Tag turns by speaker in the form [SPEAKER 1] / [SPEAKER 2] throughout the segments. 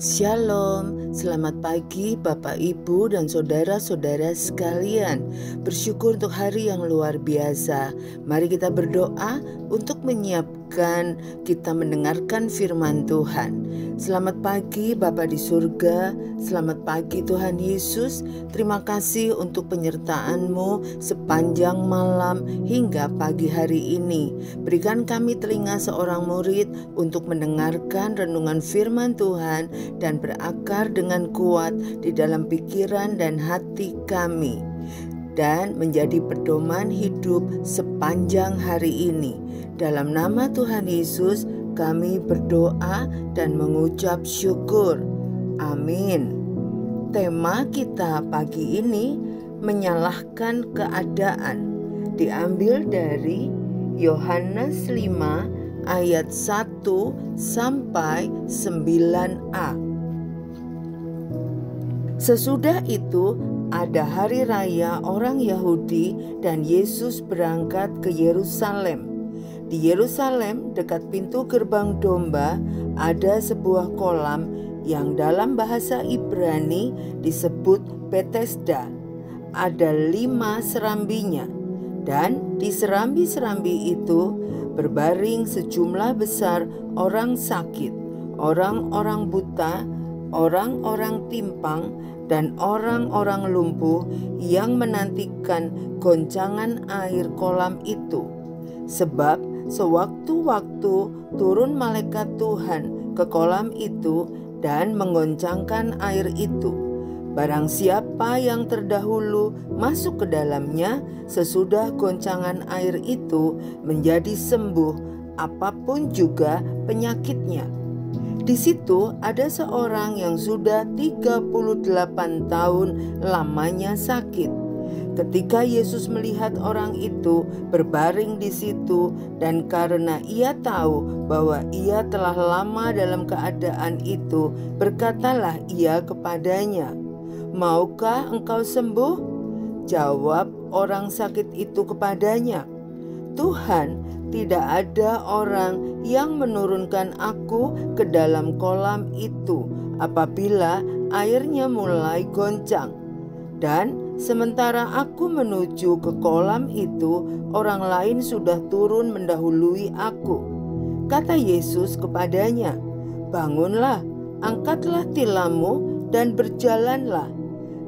[SPEAKER 1] Shalom, selamat pagi Bapak Ibu dan saudara-saudara sekalian. Bersyukur untuk hari yang luar biasa. Mari kita berdoa untuk menyiapkan kita mendengarkan firman Tuhan. Selamat pagi Bapa di surga, selamat pagi Tuhan Yesus. Terima kasih untuk penyertaan-Mu sepanjang malam hingga pagi hari ini. Berikan kami telinga seorang murid untuk mendengarkan renungan firman Tuhan dan berakar dengan kuat di dalam pikiran dan hati kami, dan menjadi pedoman hidup sepanjang hari ini. Dalam nama Tuhan Yesus kami berdoa dan mengucap syukur. Amin. Tema kita pagi ini menyalahkan keadaan, diambil dari Yohanes 5 ayat 1 sampai 9a. Sesudah itu ada hari raya orang Yahudi dan Yesus berangkat ke Yerusalem. Di Yerusalem dekat pintu gerbang domba ada sebuah kolam yang dalam bahasa Ibrani disebut Betesda. Ada 5 serambinya, dan di serambi-serambi itu berbaring sejumlah besar orang sakit, orang-orang buta, orang-orang timpang, dan orang-orang lumpuh yang menantikan goncangan air kolam itu. Sebab sewaktu-waktu turun malaikat Tuhan ke kolam itu dan menggoncangkan air itu. Barang siapa yang terdahulu masuk ke dalamnya, sesudah goncangan air itu menjadi sembuh, apapun juga penyakitnya. Di situ ada seorang yang sudah 38 tahun lamanya sakit. Ketika Yesus melihat orang itu berbaring di situ, dan karena ia tahu bahwa ia telah lama dalam keadaan itu, berkatalah ia kepadanya, "Maukah engkau sembuh?" Jawab orang sakit itu kepadanya, "Tuhan, tidak ada orang yang menurunkan aku ke dalam kolam itu apabila airnya mulai goncang. Dan sementara aku menuju ke kolam itu, orang lain sudah turun mendahului aku." Kata Yesus kepadanya, "Bangunlah, angkatlah tilammu dan berjalanlah."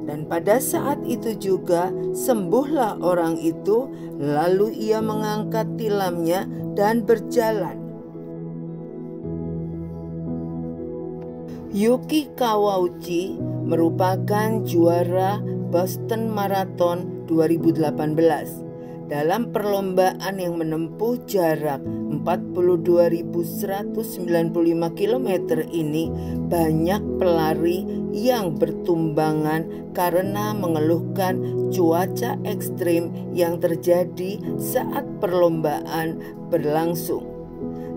[SPEAKER 1] Dan pada saat itu juga sembuhlah orang itu, lalu ia mengangkat tilamnya dan berjalan. Yuki Kawauchi merupakan juara Boston Marathon 2018. Dalam perlombaan yang menempuh jarak 42.195 km ini, banyak pelari yang bertumbangan karena mengeluhkan cuaca ekstrim yang terjadi saat perlombaan berlangsung.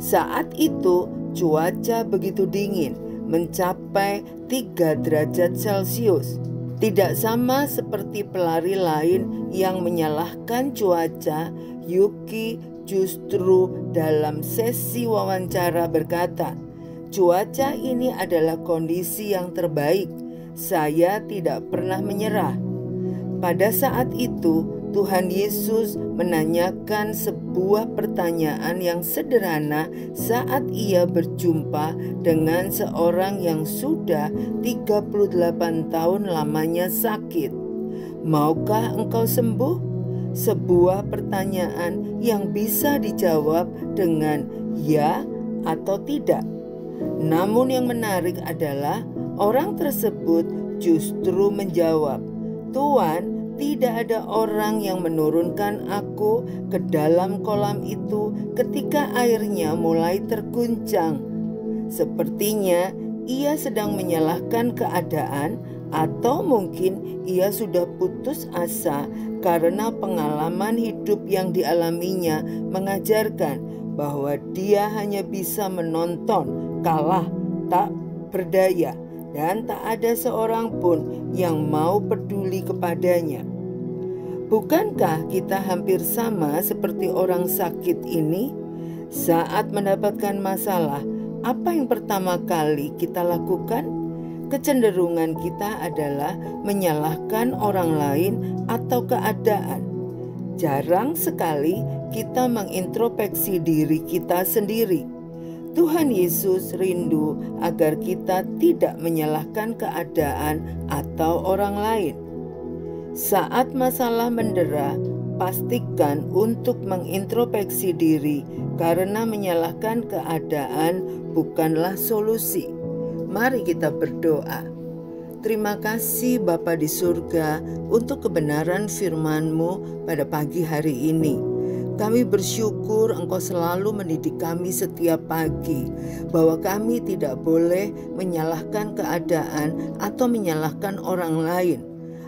[SPEAKER 1] Saat itu cuaca begitu dingin, mencapai 3 derajat Celcius. Tidak sama seperti pelari lain yang menyalahkan cuaca, Yuki justru dalam sesi wawancara berkata, "Cuaca ini adalah kondisi yang terbaik. Saya tidak pernah menyerah." Pada saat itu, Tuhan Yesus menanyakan sebuah pertanyaan yang sederhana saat ia berjumpa dengan seorang yang sudah 38 tahun lamanya sakit. "Maukah engkau sembuh?" Sebuah pertanyaan yang bisa dijawab dengan ya atau tidak. Namun yang menarik adalah orang tersebut justru menjawab, "Tuhan, tidak ada orang yang menurunkan aku ke dalam kolam itu ketika airnya mulai terguncang." Sepertinya ia sedang menyalahkan keadaan, atau mungkin ia sudah putus asa karena pengalaman hidup yang dialaminya mengajarkan bahwa dia hanya bisa menonton, kalah, tak berdaya, dan tak ada seorang pun yang mau peduli kepadanya. Bukankah kita hampir sama seperti orang sakit ini? Saat mendapatkan masalah, apa yang pertama kali kita lakukan? kecenderungan kita adalah menyalahkan orang lain atau keadaan. Jarang sekali kita mengintrospeksi diri kita sendiri. Tuhan Yesus rindu agar kita tidak menyalahkan keadaan atau orang lain. Saat masalah mendera, pastikan untuk mengintrospeksi diri, karena menyalahkan keadaan bukanlah solusi. Mari kita berdoa. Terima kasih Bapa di surga untuk kebenaran firman-Mu pada pagi hari ini. Kami bersyukur Engkau selalu mendidik kami setiap pagi, bahwa kami tidak boleh menyalahkan keadaan atau menyalahkan orang lain.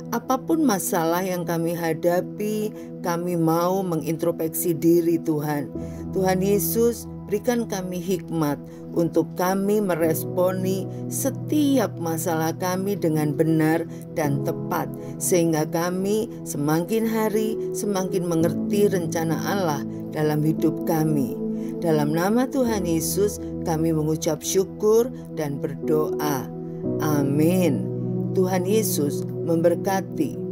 [SPEAKER 1] Apapun masalah yang kami hadapi, kami mau mengintrospeksi diri Tuhan. Tuhan Yesus, berikan kami hikmat untuk kami meresponi setiap masalah kami dengan benar dan tepat, sehingga kami semakin hari semakin mengerti rencana Allah dalam hidup kami. Dalam nama Tuhan Yesus kami mengucap syukur dan berdoa. Amin. Tuhan Yesus memberkati.